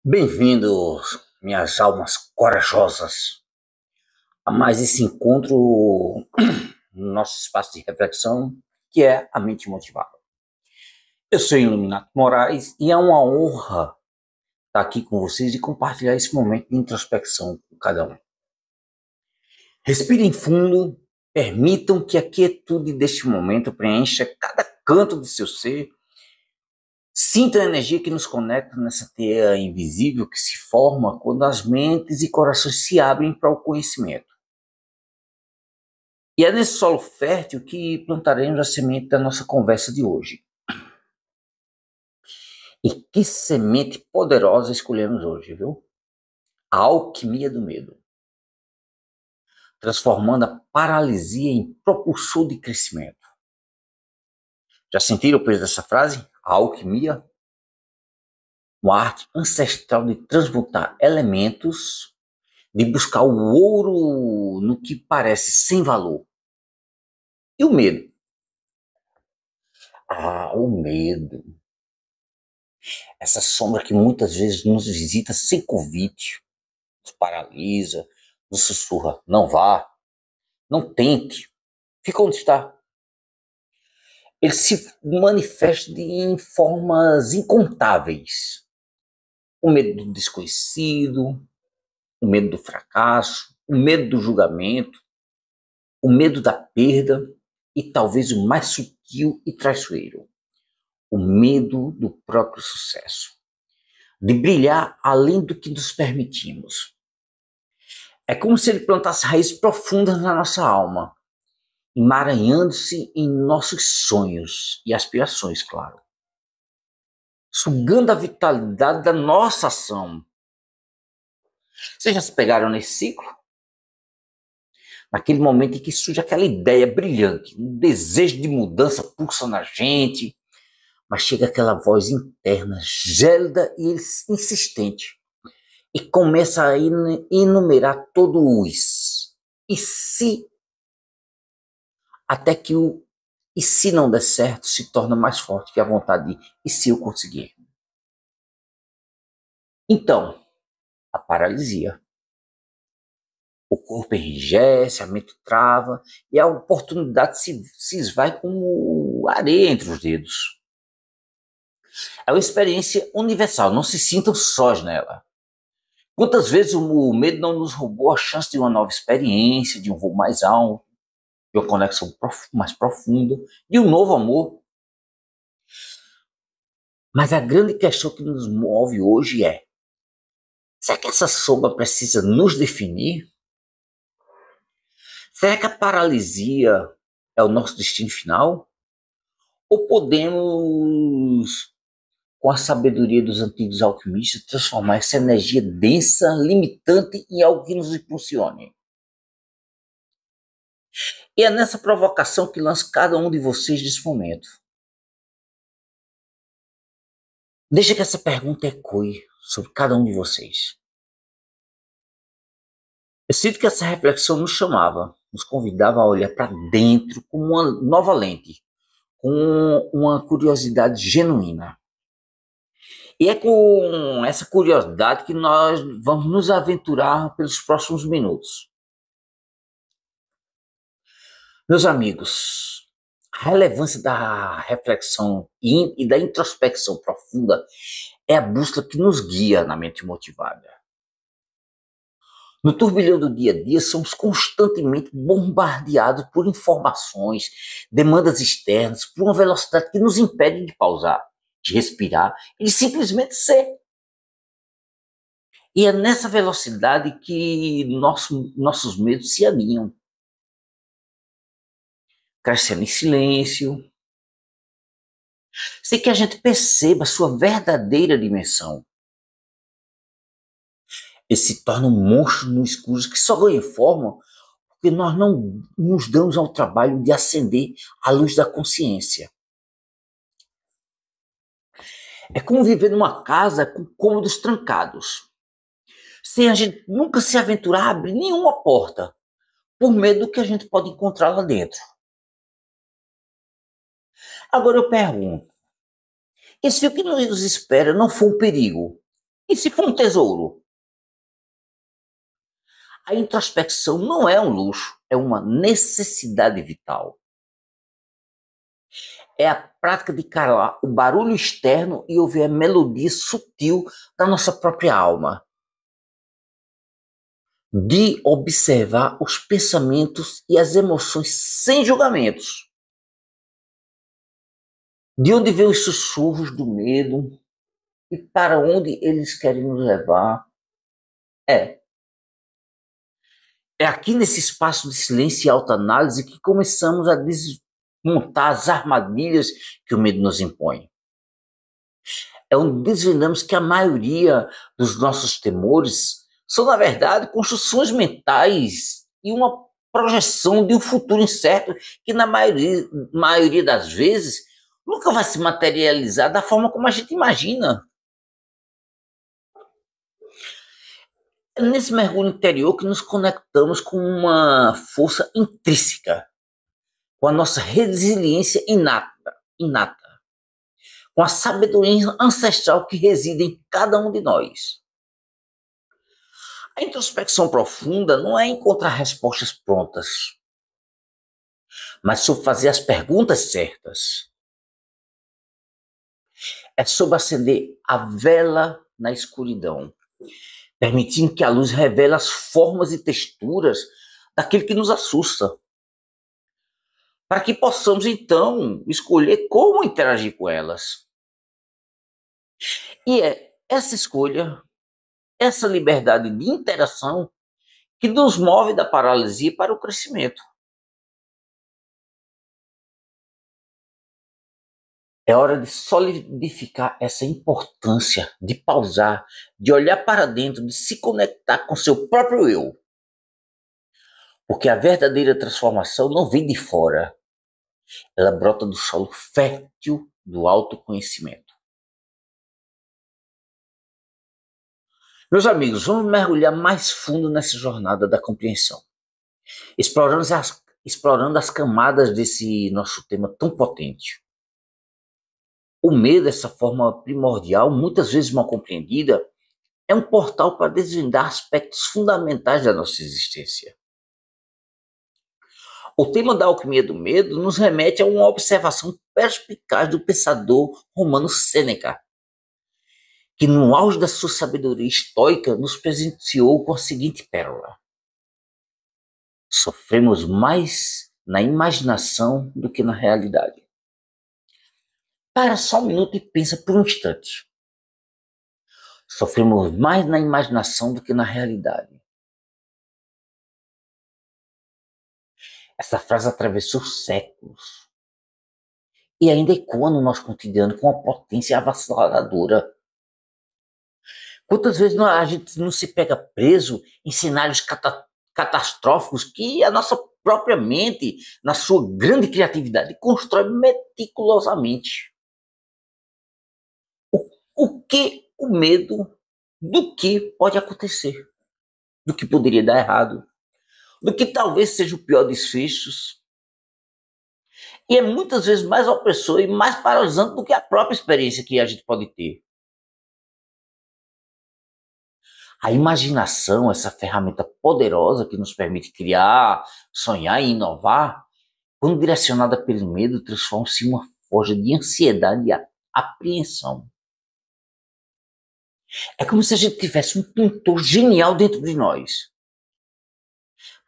Bem-vindos, minhas almas corajosas, a mais esse encontro no nosso espaço de reflexão, que é a mente motivada. Eu sou Iluminato Moraes e é uma honra estar aqui com vocês e compartilhar esse momento de introspecção com cada um. Respirem fundo, permitam que a quietude deste momento preencha cada canto do seu ser. Sinta a energia que nos conecta nessa teia invisível que se forma quando as mentes e corações se abrem para o conhecimento. E é nesse solo fértil que plantaremos a semente da nossa conversa de hoje. E que semente poderosa escolhemos hoje, viu? A alquimia do medo, transformando a paralisia em propulsor de crescimento. Já sentiram o peso dessa frase? A alquimia? Uma arte ancestral de transmutar elementos, de buscar o ouro no que parece sem valor. E o medo? O medo. Essa sombra que muitas vezes nos visita sem convite, nos paralisa, nos sussurra: não vá, não tente, fica onde está. Ele se manifesta em formas incontáveis. O medo do desconhecido, o medo do fracasso, o medo do julgamento, o medo da perda e talvez o mais sutil e traiçoeiro, o medo do próprio sucesso, de brilhar além do que nos permitimos. É como se ele plantasse raízes profundas na nossa alma, emaranhando-se em nossos sonhos e aspirações, claro, sugando a vitalidade da nossa ação. Vocês já se pegaram nesse ciclo? Naquele momento em que surge aquela ideia brilhante, um desejo de mudança pulsa na gente, mas chega aquela voz interna, gélida e insistente, e começa a enumerar todo os e se, até que o e se não der certo, se torna mais forte que a vontade de e se eu conseguir. Então, a paralisia. O corpo enrijece, a mente trava e a oportunidade se esvai como areia entre os dedos. É uma experiência universal, não se sintam sós nela. Quantas vezes o medo não nos roubou a chance de uma nova experiência, de um voo mais alto, de uma conexão mais profunda, de um novo amor. Mas a grande questão que nos move hoje é: será que essa sombra precisa nos definir? Será que a paralisia é o nosso destino final? Ou podemos, com a sabedoria dos antigos alquimistas, transformar essa energia densa, limitante, em algo que nos impulsione? E é nessa provocação que lanço cada um de vocês nesse momento. Deixa que essa pergunta ecoe sobre cada um de vocês. Eu sinto que essa reflexão nos chamava, nos convidava a olhar para dentro com uma nova lente, com uma curiosidade genuína. E é com essa curiosidade que nós vamos nos aventurar pelos próximos minutos. Meus amigos, a relevância da reflexão e da introspecção profunda é a bússola que nos guia na mente motivada. No turbilhão do dia a dia, somos constantemente bombardeados por informações, demandas externas, por uma velocidade que nos impede de pausar, de respirar e de simplesmente ser. E é nessa velocidade que nossos medos se alinham, crescendo em silêncio, sem que a gente perceba a sua verdadeira dimensão. Ele se torna um monstro no escuro que só ganha forma porque nós não nos damos ao trabalho de acender a luz da consciência. É como viver numa casa com cômodos trancados, sem a gente nunca se aventurar a abrir nenhuma porta, por medo do que a gente pode encontrar lá dentro. Agora eu pergunto, e se o que nos espera não for um perigo? E se for um tesouro? A introspecção não é um luxo, é uma necessidade vital. É a prática de calar o barulho externo e ouvir a melodia sutil da nossa própria alma. De observar os pensamentos e as emoções sem julgamentos. De onde vêm os sussurros do medo e para onde eles querem nos levar. É. É aqui nesse espaço de silêncio e autoanálise que começamos a desmontar as armadilhas que o medo nos impõe. É onde desvendamos que a maioria dos nossos temores são, na verdade, construções mentais e uma projeção de um futuro incerto que, na maioria das vezes, nunca vai se materializar da forma como a gente imagina. É nesse mergulho interior que nos conectamos com uma força intrínseca, com a nossa resiliência inata, com a sabedoria ancestral que reside em cada um de nós. A introspecção profunda não é encontrar respostas prontas, mas sobre fazer as perguntas certas. É sobre acender a vela na escuridão, permitindo que a luz revele as formas e texturas daquilo que nos assusta, para que possamos então escolher como interagir com elas. E é essa escolha, essa liberdade de interação que nos move da paralisia para o crescimento. É hora de solidificar essa importância, de pausar, de olhar para dentro, de se conectar com seu próprio eu. Porque a verdadeira transformação não vem de fora, ela brota do solo fértil do autoconhecimento. Meus amigos, vamos mergulhar mais fundo nessa jornada da compreensão, explorando as camadas desse nosso tema tão potente. O medo, essa forma primordial, muitas vezes mal compreendida, é um portal para desvendar aspectos fundamentais da nossa existência. O tema da alquimia do medo nos remete a uma observação perspicaz do pensador romano Sêneca, que no auge da sua sabedoria estoica nos presenteou com a seguinte pérola: sofremos mais na imaginação do que na realidade. Para só um minuto e pensa por um instante. Sofremos mais na imaginação do que na realidade. Essa frase atravessou séculos e ainda ecoa no nosso cotidiano com uma potência avassaladora. Quantas vezes a gente não se pega preso em cenários catastróficos que a nossa própria mente, na sua grande criatividade, constrói meticulosamente. O que o medo do que pode acontecer, do que poderia dar errado, do que talvez seja o pior desfechos. E é muitas vezes mais opressor e mais paralisante do que a própria experiência que a gente pode ter. A imaginação, essa ferramenta poderosa que nos permite criar, sonhar e inovar, quando direcionada pelo medo, transforma-se em uma forja de ansiedade e apreensão. É como se a gente tivesse um pintor genial dentro de nós.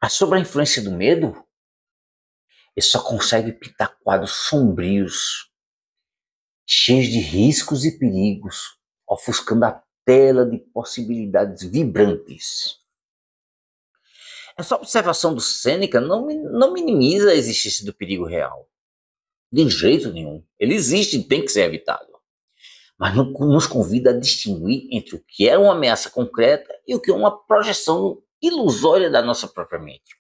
Mas sobre a influência do medo, ele só consegue pintar quadros sombrios, cheios de riscos e perigos, ofuscando a tela de possibilidades vibrantes. Essa observação do Sêneca não minimiza a existência do perigo real. De jeito nenhum. Ele existe e tem que ser evitado. Mas nos convida a distinguir entre o que é uma ameaça concreta e o que é uma projeção ilusória da nossa própria mente.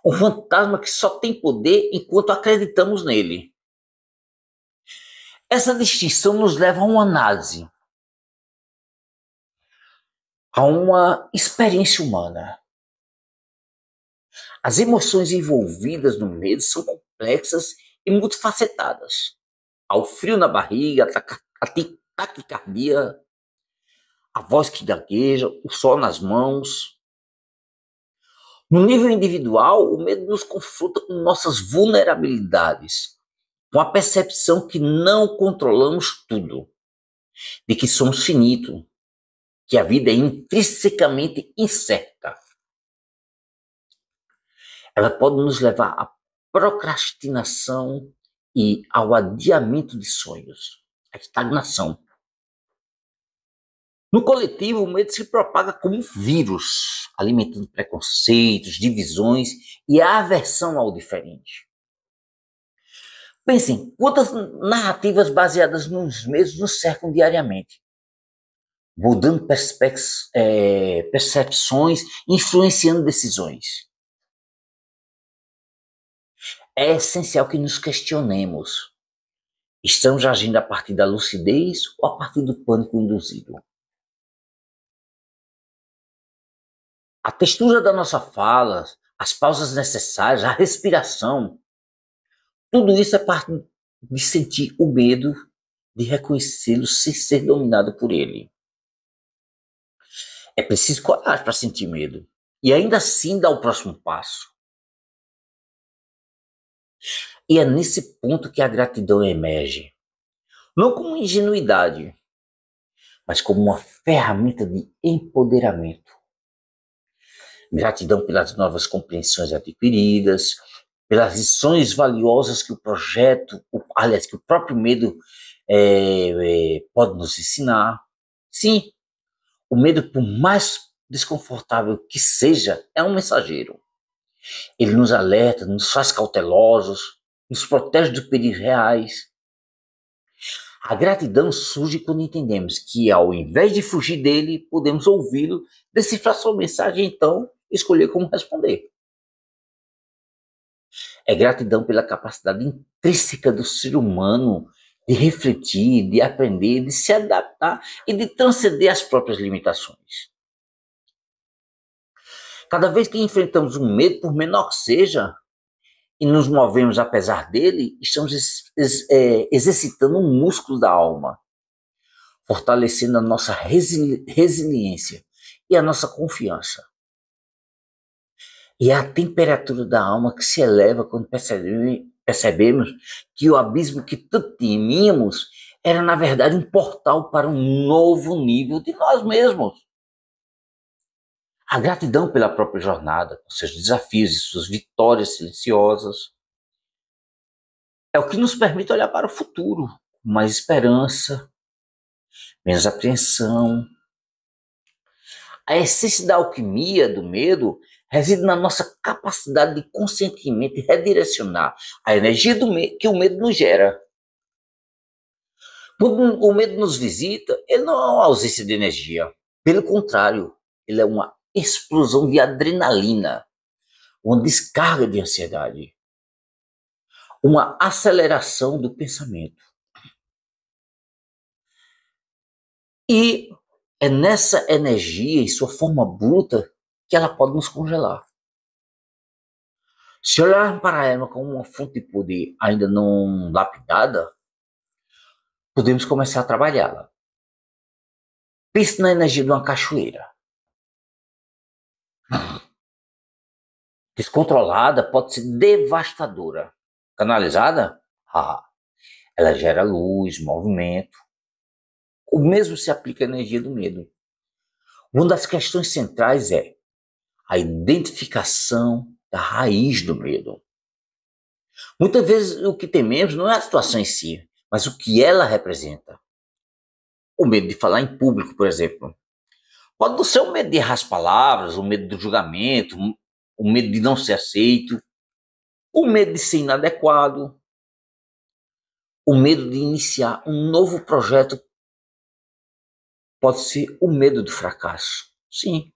Um fantasma que só tem poder enquanto acreditamos nele. Essa distinção nos leva a uma análise, a uma experiência humana. As emoções envolvidas no medo são complexas e multifacetadas. Ao frio na barriga, a taquicardia, a voz que gagueja, o sol nas mãos. No nível individual, o medo nos confronta com nossas vulnerabilidades, com a percepção que não controlamos tudo, de que somos finitos, que a vida é intrinsecamente incerta. Ela pode nos levar à procrastinação e ao adiamento de sonhos, à estagnação. No coletivo, o medo se propaga como um vírus, alimentando preconceitos, divisões e a aversão ao diferente. Pensem, quantas narrativas baseadas nos medos nos cercam diariamente, mudando percepções, influenciando decisões. É essencial que nos questionemos. Estamos agindo a partir da lucidez ou a partir do pânico induzido? A textura da nossa fala, as pausas necessárias, a respiração, tudo isso é parte de sentir o medo, de reconhecê-lo sem ser dominado por ele. É preciso coragem para sentir medo e ainda assim dar o próximo passo. E é nesse ponto que a gratidão emerge, não como ingenuidade, mas como uma ferramenta de empoderamento. Gratidão pelas novas compreensões adquiridas, pelas lições valiosas que o projeto, que o próprio medo pode nos ensinar. Sim, o medo, por mais desconfortável que seja, é um mensageiro. Ele nos alerta, nos faz cautelosos, nos protege dos perigos reais. A gratidão surge quando entendemos que, ao invés de fugir dele, podemos ouvi-lo, decifrar sua mensagem e então escolher como responder. É gratidão pela capacidade intrínseca do ser humano de refletir, de aprender, de se adaptar e de transcender as próprias limitações. Cada vez que enfrentamos um medo, por menor que seja, e nos movemos apesar dele, estamos exercitando um músculo da alma, fortalecendo a nossa resiliência e a nossa confiança. E é a temperatura da alma que se eleva quando percebemos que o abismo que tanto temíamos era, na verdade, um portal para um novo nível de nós mesmos. A gratidão pela própria jornada, com seus desafios e suas vitórias silenciosas, é o que nos permite olhar para o futuro com mais esperança, menos apreensão. A essência da alquimia do medo reside na nossa capacidade de conscientemente redirecionar a energia que o medo nos gera. Quando o medo nos visita, ele não é uma ausência de energia. Pelo contrário, ele é uma explosão de adrenalina, uma descarga de ansiedade, uma aceleração do pensamento. E é nessa energia, em sua forma bruta, que ela pode nos congelar. Se olharmos para ela como uma fonte de poder ainda não lapidada, podemos começar a trabalhá-la. Pense na energia de uma cachoeira. Descontrolada pode ser devastadora. Canalizada? Ela gera luz, movimento. O mesmo se aplica à energia do medo. Uma das questões centrais é a identificação da raiz do medo. Muitas vezes o que tememos não é a situação em si, mas o que ela representa. O medo de falar em público, por exemplo. Pode não ser o medo de errar as palavras, o medo do julgamento, o medo de não ser aceito, o medo de ser inadequado, o medo de iniciar um novo projeto. Pode ser o medo do fracasso, sim.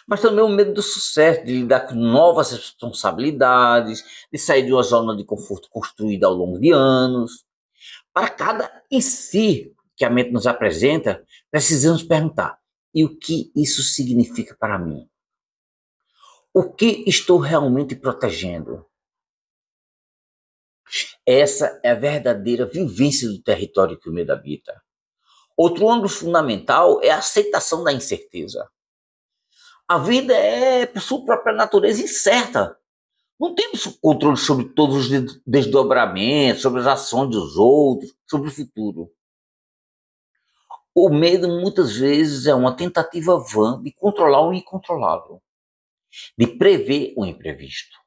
Mas também o medo do sucesso, de lidar com novas responsabilidades, de sair de uma zona de conforto construída ao longo de anos. Para cada em si que a mente nos apresenta, precisamos perguntar: e o que isso significa para mim? O que estou realmente protegendo? Essa é a verdadeira vivência do território que o medo habita. Outro ângulo fundamental é a aceitação da incerteza. A vida é, por sua própria natureza, incerta. Não temos controle sobre todos os desdobramentos, sobre as ações dos outros, sobre o futuro. O medo, muitas vezes, é uma tentativa vã de controlar o incontrolável, de prever o imprevisto.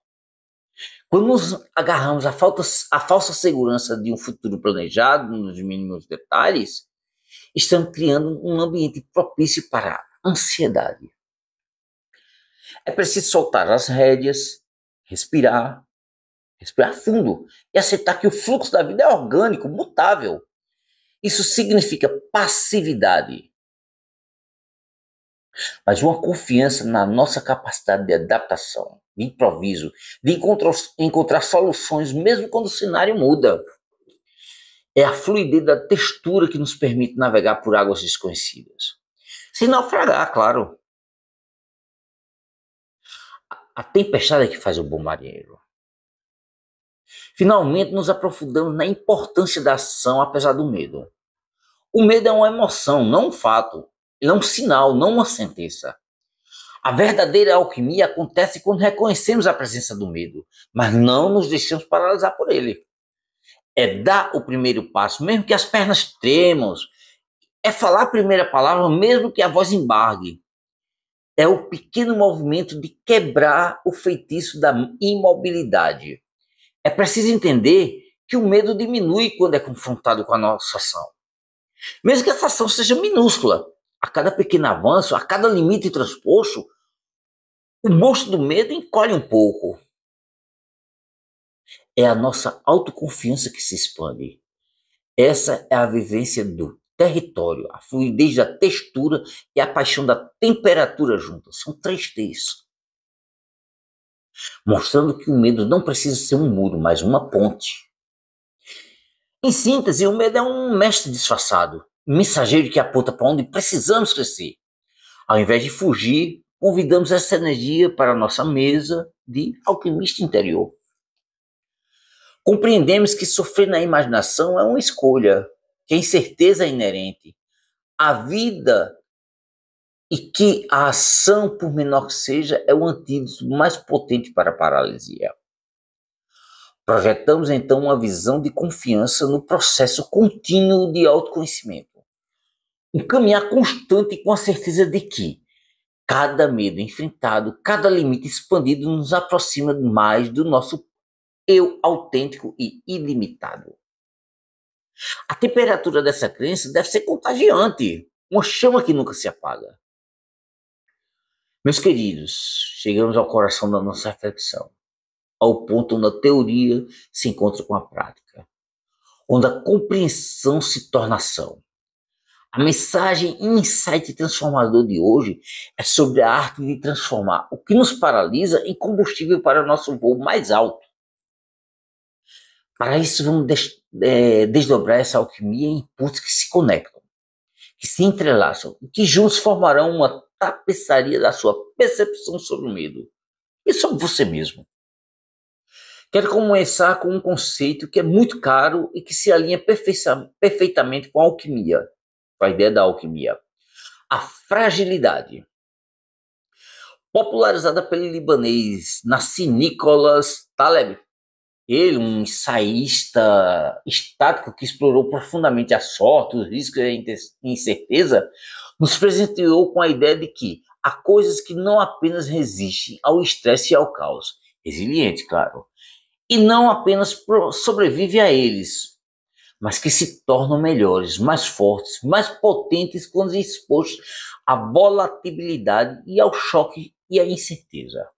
Quando nos agarramos à falsa segurança de um futuro planejado, nos mínimos detalhes, estamos criando um ambiente propício para a ansiedade. É preciso soltar as rédeas, respirar fundo e aceitar que o fluxo da vida é orgânico, mutável. Isso significa passividade, mas uma confiança na nossa capacidade de adaptação, de improviso, de encontrar soluções mesmo quando o cenário muda. É a fluidez da textura que nos permite navegar por águas desconhecidas. Sem naufragar, claro. A tempestade é que faz o bom marinheiro. Finalmente nos aprofundamos na importância da ação apesar do medo. O medo é uma emoção, não um fato. Ele é um sinal, não uma sentença. A verdadeira alquimia acontece quando reconhecemos a presença do medo, mas não nos deixamos paralisar por ele. É dar o primeiro passo, mesmo que as pernas tremam. É falar a primeira palavra, mesmo que a voz embargue. É o pequeno movimento de quebrar o feitiço da imobilidade. É preciso entender que o medo diminui quando é confrontado com a nossa ação. Mesmo que essa ação seja minúscula, a cada pequeno avanço, a cada limite transposto, o monstro do medo encolhe um pouco. É a nossa autoconfiança que se expande. Essa é a vivência do território, a fluidez da textura e a paixão da temperatura juntas. São 3 T's. Mostrando que o medo não precisa ser um muro, mas uma ponte. Em síntese, o medo é um mestre disfarçado, um mensageiro que aponta para onde precisamos crescer. Ao invés de fugir, convidamos essa energia para a nossa mesa de alquimista interior. Compreendemos que sofrer na imaginação é uma escolha, que a incerteza é inerente. A vida e que a ação, por menor que seja, é o antídoto mais potente para a paralisia. Projetamos então uma visão de confiança no processo contínuo de autoconhecimento. Um caminhar constante com a certeza de que cada medo enfrentado, cada limite expandido nos aproxima mais do nosso eu autêntico e ilimitado. A temperatura dessa crença deve ser contagiante, uma chama que nunca se apaga. Meus queridos, chegamos ao coração da nossa reflexão, ao ponto onde a teoria se encontra com a prática, onde a compreensão se torna ação. A mensagem insight transformador de hoje é sobre a arte de transformar o que nos paralisa em combustível para o nosso voo mais alto. Para isso, vamos desdobrar essa alquimia em pontos que se conectam, que se entrelaçam, e que juntos formarão uma tapeçaria da sua percepção sobre o medo e sobre você mesmo. Quero começar com um conceito que é muito caro e que se alinha perfeitamente com a alquimia, com a ideia da alquimia. A fragilidade. Popularizada pelo libanês Nassim Nicholas Taleb, ele, um ensaísta estático que explorou profundamente a sorte, os riscos e a incerteza, nos presenteou com a ideia de que há coisas que não apenas resistem ao estresse e ao caos, resiliente, claro, e não apenas sobrevivem a eles, mas que se tornam melhores, mais fortes, mais potentes quando expostos à volatilidade e ao choque e à incerteza.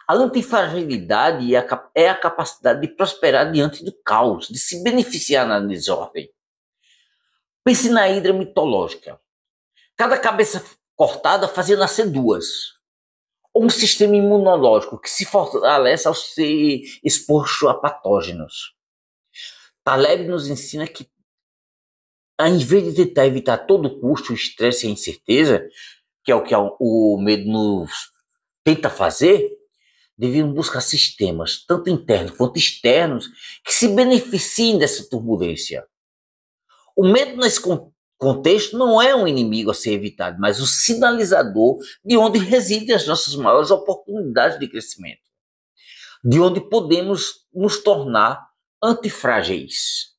A antifragilidade é a capacidade de prosperar diante do caos, de se beneficiar na desordem. Pense na hidra mitológica. Cada cabeça cortada fazia nascer 2. Ou um sistema imunológico que se fortalece ao ser exposto a patógenos. Taleb nos ensina que, ao invés de tentar evitar a todo custo o estresse e a incerteza, que é o que o medo nos tenta fazer, deviam buscar sistemas, tanto internos quanto externos, que se beneficiem dessa turbulência. O medo nas contexto não é um inimigo a ser evitado, mas o sinalizador de onde residem as nossas maiores oportunidades de crescimento, de onde podemos nos tornar antifrágeis.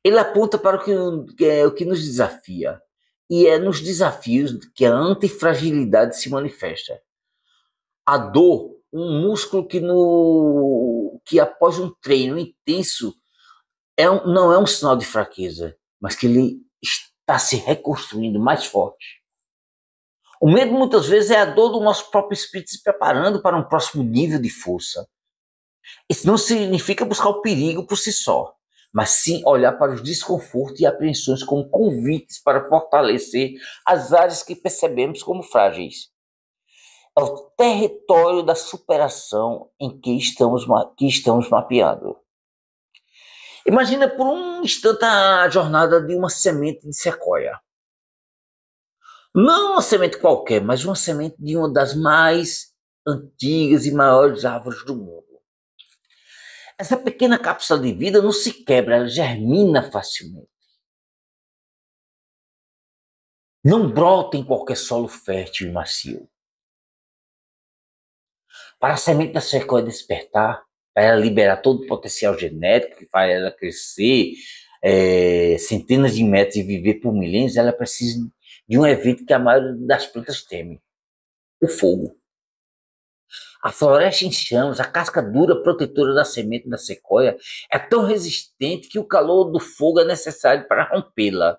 Ele aponta para o que nos desafia, e é nos desafios que a antifragilidade se manifesta. A dor, um músculo que após um treino intenso não é um sinal de fraqueza, mas que ele está se reconstruindo mais forte. O medo muitas vezes é a dor do nosso próprio espírito se preparando para um próximo nível de força. Isso não significa buscar o perigo por si só, mas sim olhar para os desconfortos e apreensões como convites para fortalecer as áreas que percebemos como frágeis. É o território da superação em que estamos mapeando. Imagina por um instante a jornada de uma semente de sequoia. Não uma semente qualquer, mas uma semente de uma das mais antigas e maiores árvores do mundo. Essa pequena cápsula de vida não se quebra, ela germina facilmente. Não brota em qualquer solo fértil e macio. Para a semente da sequoia despertar, para ela liberar todo o potencial genético que faz ela crescer centenas de metros e viver por milênios, ela precisa de um evento que a maioria das plantas teme: o fogo. A floresta em chamas, a casca dura protetora da semente da sequoia é tão resistente que o calor do fogo é necessário para rompê-la.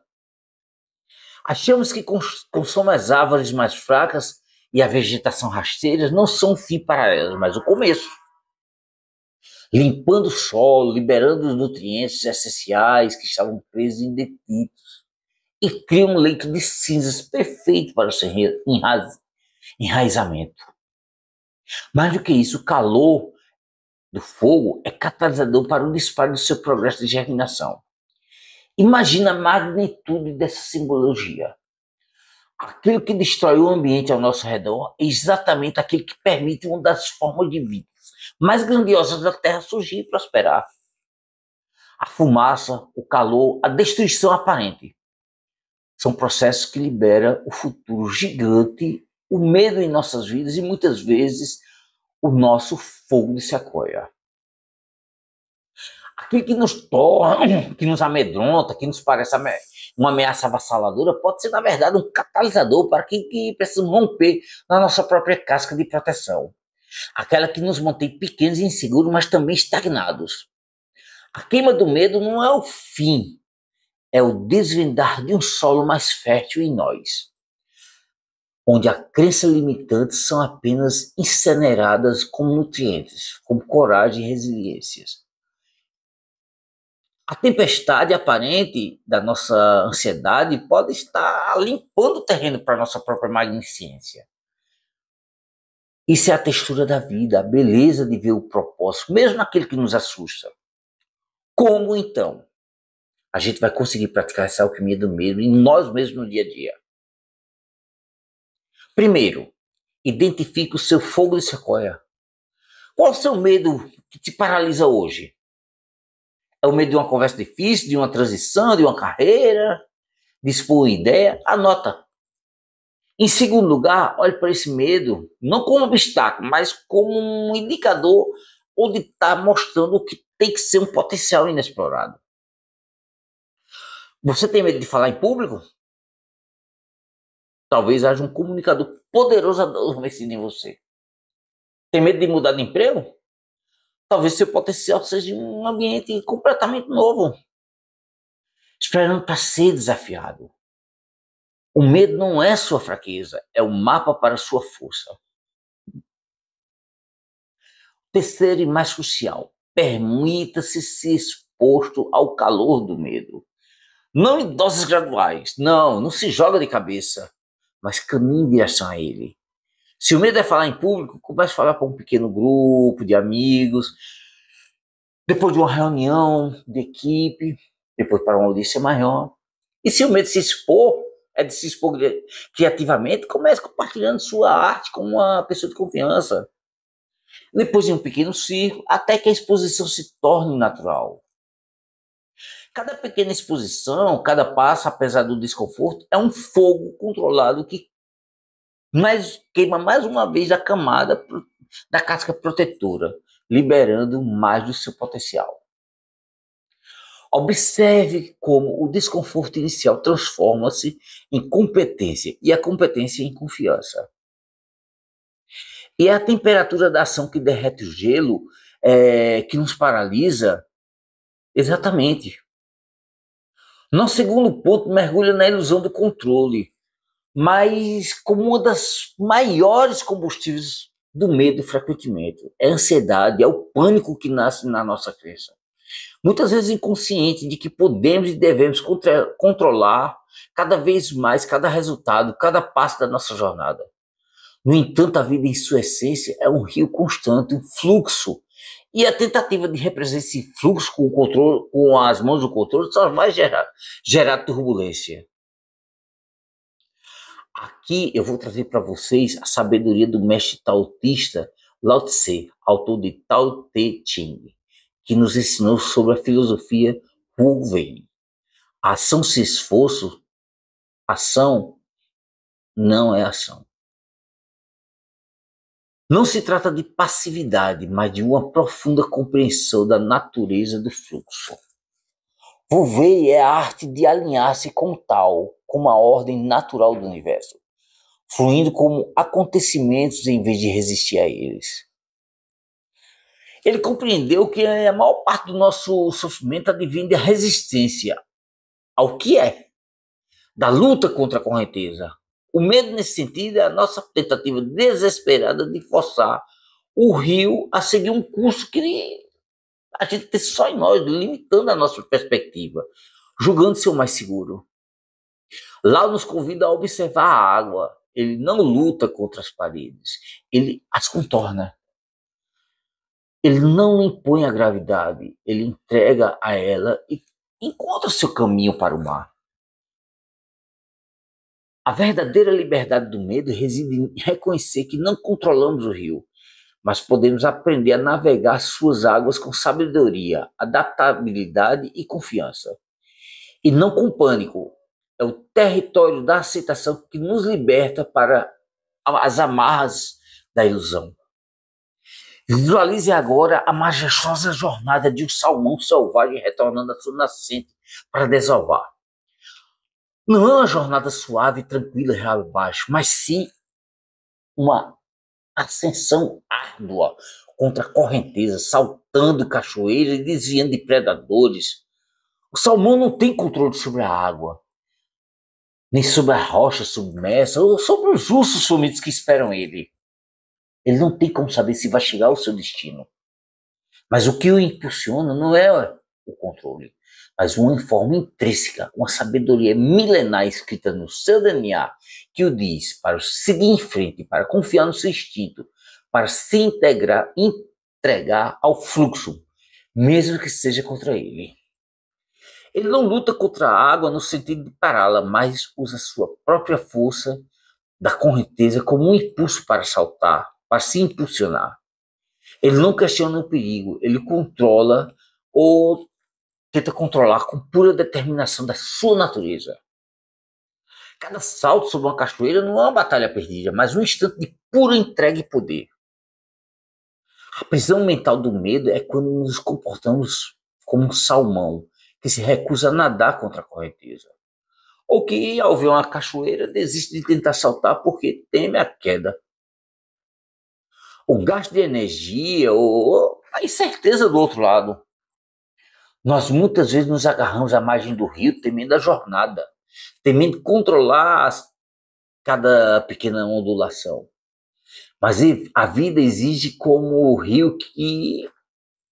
As chamas que consomem as árvores mais fracas e a vegetação rasteira não são um fim para elas, mas o começo. Limpando o solo, liberando os nutrientes essenciais que estavam presos em detritos, e cria um leito de cinzas perfeito para o seu enraizamento. Mais do que isso, o calor do fogo é catalisador para o disparo do seu progresso de germinação. Imagina a magnitude dessa simbologia. Aquilo que destrói o ambiente ao nosso redor é exatamente aquilo que permite uma das formas de vida mais grandiosas da Terra surgir e prosperar. A fumaça, o calor, a destruição aparente são processos que liberam o futuro gigante, o medo em nossas vidas e muitas vezes o nosso fogo de sequoia. Aquilo que nos torna, que nos amedronta, que nos parece uma ameaça avassaladora, pode ser, na verdade, um catalisador para aquilo que precisamos romper na nossa própria casca de proteção. Aquela que nos mantém pequenos e inseguros, mas também estagnados. A queima do medo não é o fim, é o desvendar de um solo mais fértil em nós, onde as crenças limitantes são apenas incineradas como nutrientes, como coragem e resiliências. A tempestade aparente da nossa ansiedade pode estar limpando o terreno para a nossa própria magnificência. Isso é a textura da vida, a beleza de ver o propósito, mesmo aquele que nos assusta. Como então a gente vai conseguir praticar essa alquimia do medo em nós mesmos no dia a dia? Primeiro, identifique o seu fogo de sequoia. Qual é o seu medo que te paralisa hoje? É o medo de uma conversa difícil, de uma transição, de uma carreira, de expor uma ideia? Anota. Em segundo lugar, olhe para esse medo não como um obstáculo, mas como um indicador onde está mostrando o que tem que ser um potencial inexplorado. Você tem medo de falar em público? Talvez haja um comunicador poderoso adormecido em você. Tem medo de mudar de emprego? Talvez seu potencial seja um ambiente completamente novo, esperando para ser desafiado. O medo não é sua fraqueza, é o mapa para a sua força. Terceiro e mais crucial, permita-se ser exposto ao calor do medo. Não em doses graduais, não se joga de cabeça, mas caminhe em direção a ele. Se o medo é falar em público, comece a falar para um pequeno grupo de amigos, depois de uma reunião de equipe, depois para uma audiência maior. E se o medo de se expor criativamente, comece compartilhando sua arte com uma pessoa de confiança. Depois em um pequeno círculo, até que a exposição se torne natural. Cada pequena exposição, cada passo, apesar do desconforto, é um fogo controlado que queima mais uma vez a camada da casca protetora, liberando mais do seu potencial. Observe como o desconforto inicial transforma-se em competência e a competência em confiança. E é a temperatura da ação que derrete o gelo, que nos paralisa. Exatamente. Nosso segundo ponto mergulha na ilusão do controle, mas como uma das maiores combustíveis do medo, frequentemente. É a ansiedade, é o pânico que nasce na nossa crença. Muitas vezes inconsciente de que podemos e devemos controlar cada vez mais cada resultado, cada passo da nossa jornada. No entanto, a vida em sua essência é um rio constante, um fluxo. E a tentativa de representar esse fluxo com o controle, com as mãos do controle, só vai gerar turbulência. Aqui eu vou trazer para vocês a sabedoria do mestre taoísta Lao Tse, autor de Tao Te Ching, que nos ensinou sobre a filosofia Wu Wei. Ação sem esforço, ação não é ação. Não se trata de passividade, mas de uma profunda compreensão da natureza do fluxo. Wu Wei é a arte de alinhar-se com o Tao, com a ordem natural do universo, fluindo como acontecimentos em vez de resistir a eles. Ele compreendeu que a maior parte do nosso sofrimento advém da resistência ao que é, da luta contra a correnteza. O medo, nesse sentido, é a nossa tentativa desesperada de forçar o rio a seguir um curso que a gente tem só em nós, limitando a nossa perspectiva, julgando ser o mais seguro. Lá nos convida a observar a água. Ele não luta contra as paredes, ele as contorna. Ele não impõe a gravidade, ele entrega a ela e encontra seu caminho para o mar. A verdadeira liberdade do medo reside em reconhecer que não controlamos o rio, mas podemos aprender a navegar suas águas com sabedoria, adaptabilidade e confiança. E não com pânico. É o território da aceitação que nos liberta para as amarras da ilusão. Visualize agora a majestosa jornada de um salmão selvagem retornando à sua nascente para desovar. Não é uma jornada suave, tranquila e abaixo, mas sim uma ascensão árdua contra a correnteza, saltando cachoeiras e desviando de predadores. O salmão não tem controle sobre a água, nem sobre a rocha submersa, ou sobre os ursos sumidos que esperam ele. Ele não tem como saber se vai chegar ao seu destino. Mas o que o impulsiona não é o controle, mas uma forma intrínseca, uma sabedoria milenar escrita no seu DNA, que o diz para seguir em frente, para confiar no seu instinto, para se entregar ao fluxo, mesmo que seja contra ele. Ele não luta contra a água no sentido de pará-la, mas usa sua própria força da correnteza como um impulso para saltar, para se impulsionar. Ele não questiona o perigo, ele controla ou tenta controlar com pura determinação da sua natureza. Cada salto sobre uma cachoeira não é uma batalha perdida, mas um instante de pura entrega e poder. A prisão mental do medo é quando nos comportamos como um salmão que se recusa a nadar contra a correnteza, ou que, ao ver uma cachoeira, desiste de tentar saltar porque teme a queda. O gasto de energia ou a incerteza do outro lado. Nós muitas vezes nos agarramos à margem do rio temendo a jornada, temendo controlar cada pequena ondulação. Mas a vida exige como o rio que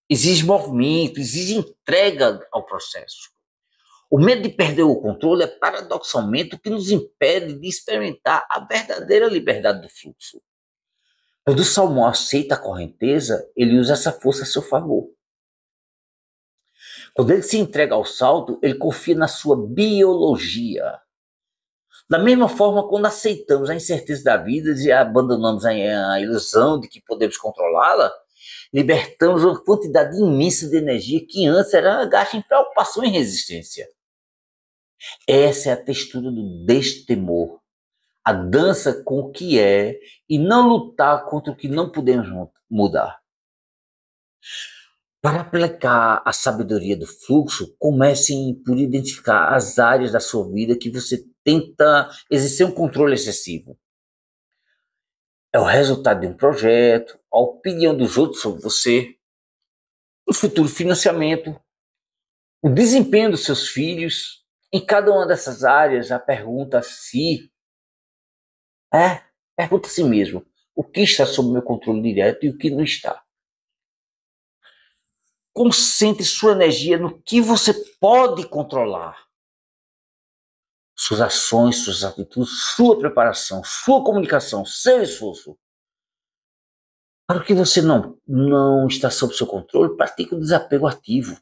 exige movimento, exige entrega ao processo. O medo de perder o controle é paradoxalmente o que nos impede de experimentar a verdadeira liberdade do fluxo. Quando o salmão aceita a correnteza, ele usa essa força a seu favor. Quando ele se entrega ao salto, ele confia na sua biologia. Da mesma forma, quando aceitamos a incerteza da vida e abandonamos a ilusão de que podemos controlá-la, libertamos uma quantidade imensa de energia que antes era gasta em preocupação e resistência. Essa é a textura do destemor. A dança com o que é e não lutar contra o que não podemos mudar. Para aplicar a sabedoria do fluxo, comece por identificar as áreas da sua vida que você tenta exercer um controle excessivo. É o resultado de um projeto, a opinião dos outros sobre você, o futuro financiamento, o desempenho dos seus filhos. Em cada uma dessas áreas, a pergunta pergunta a si mesmo, o que está sob meu controle direto e o que não está. Concentre sua energia no que você pode controlar. Suas ações, suas atitudes, sua preparação, sua comunicação, seu esforço. Para o que você não está sob seu controle, pratique o desapego ativo.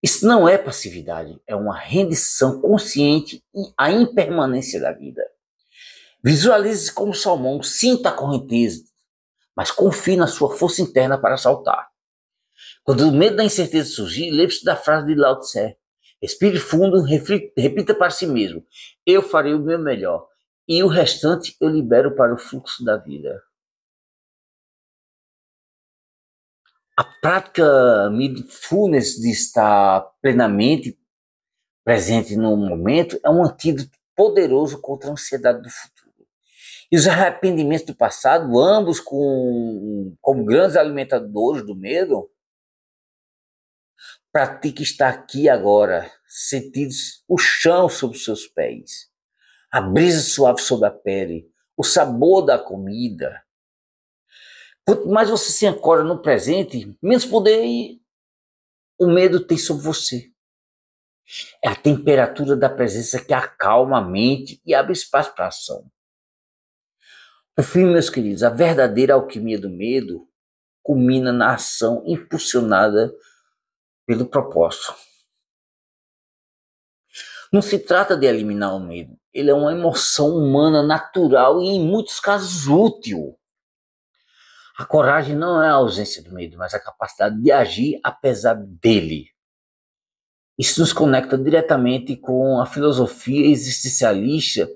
Isso não é passividade, é uma rendição consciente à impermanência da vida. Visualize-se como salmão, sinta a correnteza, mas confie na sua força interna para saltar. Quando o medo da incerteza surgir, lembre-se da frase de Lao Tse. Respire fundo, repita para si mesmo. Eu farei o meu melhor. E o restante eu libero para o fluxo da vida. A prática mindfulness de estar plenamente presente no momento é um antídoto poderoso contra a ansiedade do futuro. E os arrependimentos do passado, ambos como grandes alimentadores do medo, pratique estar aqui agora, sentindo o chão sob os seus pés, a brisa suave sobre a pele, o sabor da comida. Quanto mais você se ancora no presente, menos poder o medo tem sobre você. É a temperatura da presença que acalma a mente e abre espaço para a ação. Por fim, meus queridos, a verdadeira alquimia do medo culmina na ação impulsionada pelo propósito. Não se trata de eliminar o medo. Ele é uma emoção humana natural e, em muitos casos, útil. A coragem não é a ausência do medo, mas a capacidade de agir apesar dele. Isso nos conecta diretamente com a filosofia existencialista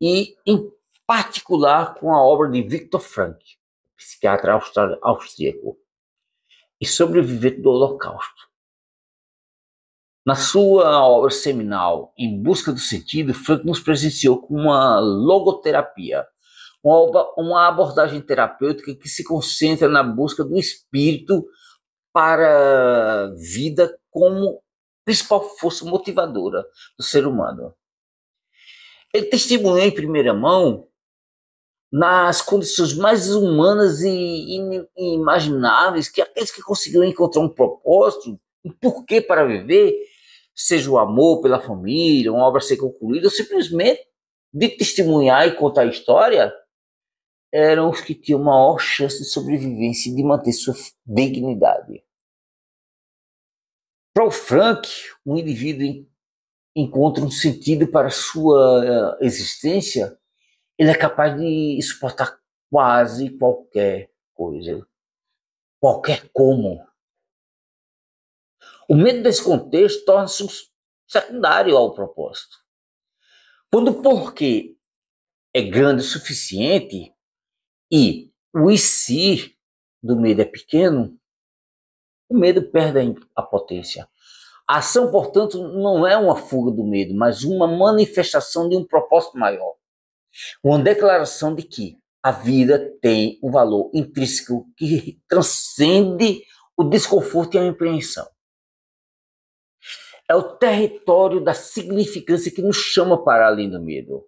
e, em particular, com a obra de Viktor Frankl, psiquiatra austríaco, e sobrevivente do Holocausto. Na sua obra seminal, Em Busca do Sentido, Frankl nos presenciou com uma logoterapia, uma abordagem terapêutica que se concentra na busca do espírito para a vida como principal força motivadora do ser humano. Ele testemunhou em primeira mão, nas condições mais humanas e inimagináveis, que aqueles que conseguiram encontrar um propósito, um porquê para viver, seja o amor pela família, uma obra a ser concluída, ou simplesmente de testemunhar e contar a história, eram os que tinham maior chance de sobrevivência e de manter sua dignidade. Para o Frank, um indivíduo encontra um sentido para a sua existência, ele é capaz de suportar quase qualquer coisa, qualquer como. O medo desse contexto torna-se secundário ao propósito. Quando o porquê é grande o suficiente e o e se do medo é pequeno, o medo perde a potência. A ação, portanto, não é uma fuga do medo, mas uma manifestação de um propósito maior. Uma declaração de que a vida tem um valor intrínseco que transcende o desconforto e a impreensão. É o território da significância que nos chama para além do medo.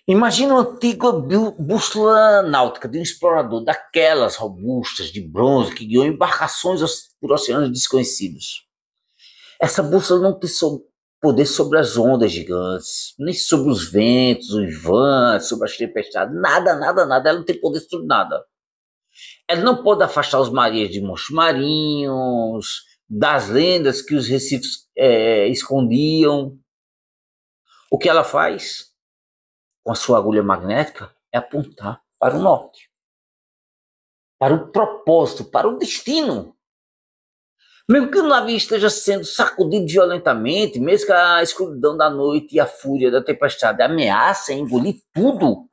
Imagina uma antiga bússola náutica de um explorador daquelas robustas de bronze que guiou embarcações por oceanos desconhecidos. Essa bússola não tem poder sobre as ondas gigantes, nem sobre os ventos, os uivantes, sobre as tempestades, nada. Ela não tem poder sobre nada. Ela não pode afastar os marinheiros de monstros marinhos, das lendas que os recifes escondiam. O que ela faz com a sua agulha magnética é apontar para o norte. para o propósito, para o destino. Mesmo que o navio esteja sendo sacudido violentamente, mesmo que a escuridão da noite e a fúria da tempestade ameacem engolir tudo,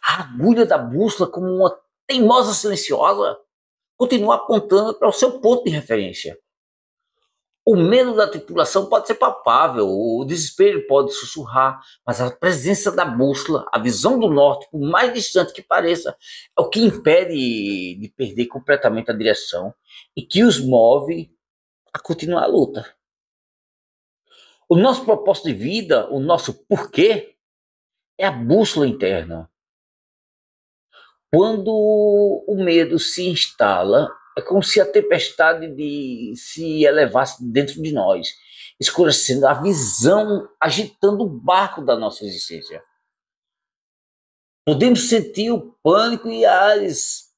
a agulha da bússola, como uma teimosa silenciosa, continua apontando para o seu ponto de referência. O medo da tripulação pode ser palpável, o desespero pode sussurrar, mas a presença da bússola, a visão do norte, por mais distante que pareça, é o que impede de perder completamente a direção e que os move a continuar a luta. O nosso propósito de vida, o nosso porquê, é a bússola interna. Quando o medo se instala, é como se a tempestade se elevasse dentro de nós, escurecendo a visão, agitando o barco da nossa existência. Podemos sentir o pânico e as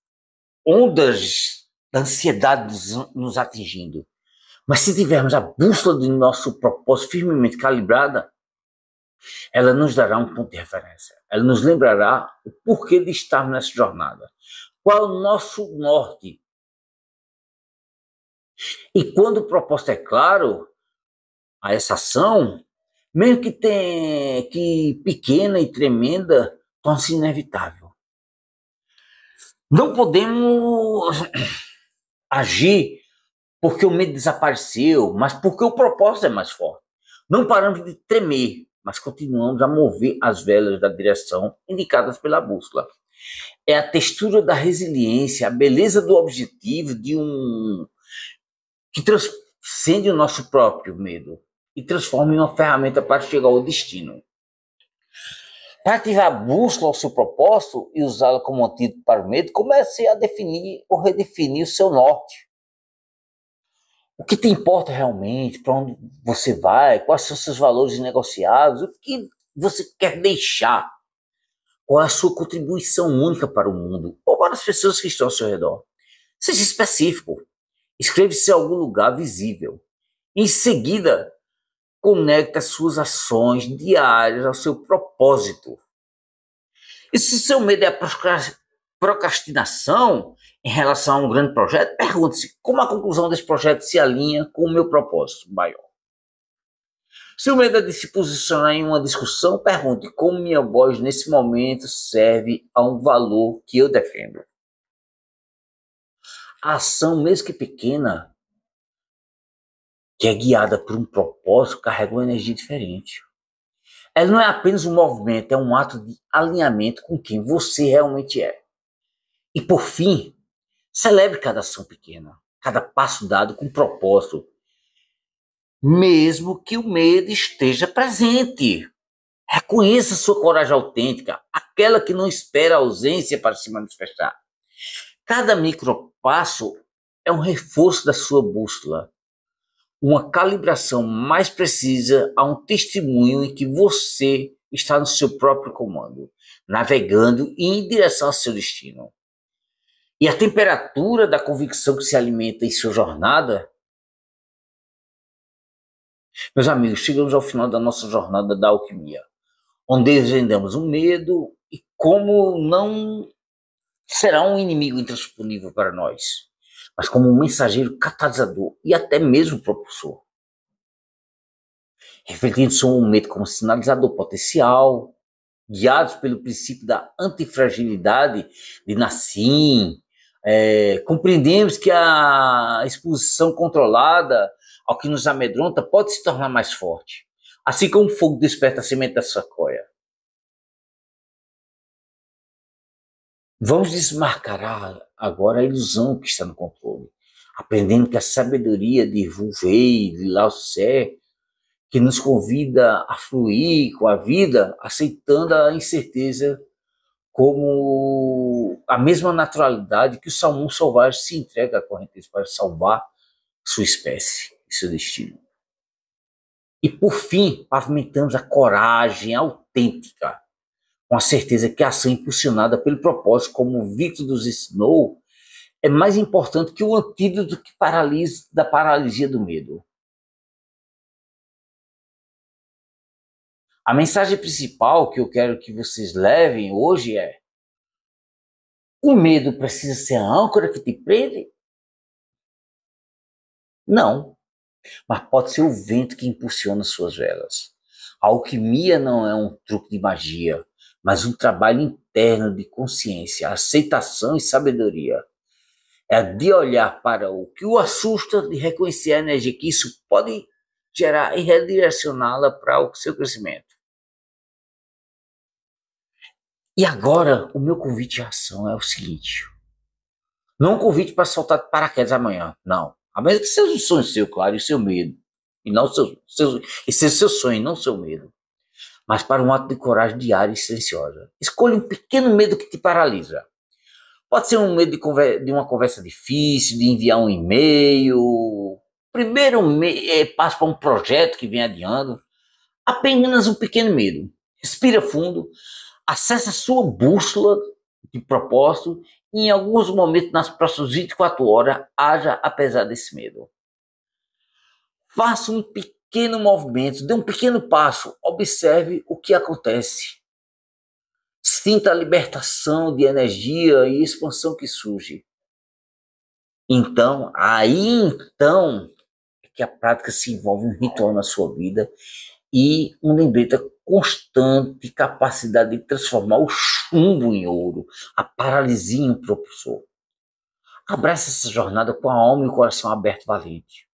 ondas da ansiedade nos atingindo. Mas se tivermos a bússola do nosso propósito firmemente calibrada, ela nos dará um ponto de referência. Ela nos lembrará o porquê de estarmos nessa jornada. Qual é o nosso norte? E quando o propósito é claro a essa ação, mesmo que pequena e tremenda, torna-se inevitável. Não podemos agir porque o medo desapareceu, mas porque o propósito é mais forte. Não paramos de tremer, mas continuamos a mover as velas da direção indicadas pela bússola. É a textura da resiliência, a beleza do objetivo que transcende o nosso próprio medo e transforma em uma ferramenta para chegar ao destino. Para ativar a bússola ao seu propósito e usá-la como antídoto para o medo, comece a definir ou redefinir o seu norte. O que te importa realmente, para onde você vai, quais são seus valores negociados, o que você quer deixar, qual é a sua contribuição única para o mundo ou para as pessoas que estão ao seu redor. Seja específico, escreva-se em algum lugar visível. Em seguida, conecte as suas ações diárias ao seu propósito. E se seu medo é a procrastinação em relação a um grande projeto, pergunte-se como a conclusão desse projeto se alinha com o meu propósito maior. Se o medo é de se posicionar em uma discussão, pergunte como minha voz nesse momento serve a um valor que eu defendo. A ação, mesmo que pequena, que é guiada por um propósito, carrega uma energia diferente. Ela não é apenas um movimento, é um ato de alinhamento com quem você realmente é. E por fim, celebre cada ação pequena, cada passo dado com propósito, mesmo que o medo esteja presente. Reconheça sua coragem autêntica, aquela que não espera a ausência para se manifestar. Cada micropasso é um reforço da sua bússola, uma calibração mais precisa a um testemunho em que você está no seu próprio comando, navegando em direção ao seu destino. E a temperatura da convicção que se alimenta em sua jornada. Meus amigos, chegamos ao final da nossa jornada da alquimia, onde desvendamos o medo e como não será um inimigo intransponível para nós, mas como um mensageiro catalisador e até mesmo propulsor. Refletindo sobre o medo como sinalizador potencial, guiados pelo princípio da antifragilidade de Nassim, compreendemos que a exposição controlada ao que nos amedronta pode se tornar mais forte, assim como o fogo desperta a semente da sequoia. Vamos desmascarar agora a ilusão que está no controle, aprendendo que a sabedoria de Wu Wei, de Lao Tse, que nos convida a fluir com a vida, aceitando a incerteza como a mesma naturalidade que o salmão selvagem se entrega à correnteza para salvar sua espécie e seu destino. E por fim, pavimentamos a coragem autêntica, com a certeza que a ação impulsionada pelo propósito, como o Victor nos ensinou, é mais importante que o antídoto que da paralisia do medo. A mensagem principal que eu quero que vocês levem hoje é: O medo precisa ser a âncora que te prende? Não, mas pode ser o vento que impulsiona suas velas. A alquimia não é um truque de magia, mas um trabalho interno de consciência, aceitação e sabedoria. É de olhar para o que o assusta, de reconhecer a energia que isso pode gerar e redirecioná-la para o seu crescimento. E agora, o meu convite à ação é o seguinte: não um convite para saltar de paraquedas amanhã, não. A menos que seja um sonho seu, claro, e o seu medo. E não e seja seu sonho, não seu medo. Mas para um ato de coragem diária e silenciosa. Escolha um pequeno medo que te paralisa. Pode ser um medo de uma conversa difícil, de enviar um e-mail. Primeiro passo para um projeto que vem adiando. Apenas um pequeno medo. Respira fundo, acesse a sua bússola de propósito e em alguns momentos, nas próximas 24 horas, haja apesar desse medo. Faça um pequeno movimento, dê um pequeno passo, observe o que acontece. Sinta a libertação de energia e expansão que surge. Então, é que a prática se envolve um ritual na sua vida e um lembrete constante, capacidade de transformar o chumbo em ouro, a paralisia em propulsor. Abrace essa jornada com a alma e o coração aberto e valente.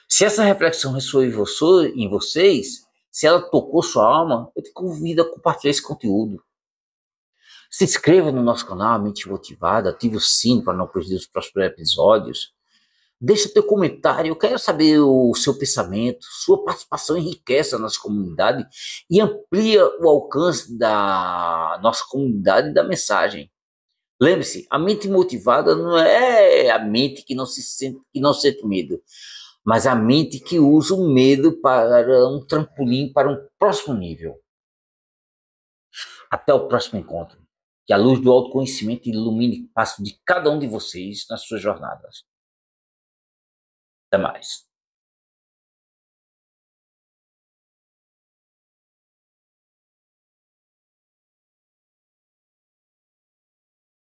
Se essa reflexão ressoou em vocês, se ela tocou sua alma, eu te convido a compartilhar esse conteúdo. Se inscreva no nosso canal, Mente Motivada, ative o sino para não perder os próximos episódios. Deixa teu comentário, eu quero saber o seu pensamento, sua participação enriquece a nossa comunidade e amplia o alcance da nossa comunidade e da mensagem. Lembre-se, a mente motivada não é a mente que não sente medo, mas a mente que usa o medo para um trampolim para um próximo nível. Até o próximo encontro. Que a luz do autoconhecimento ilumine o passo de cada um de vocês nas suas jornadas. Até mais.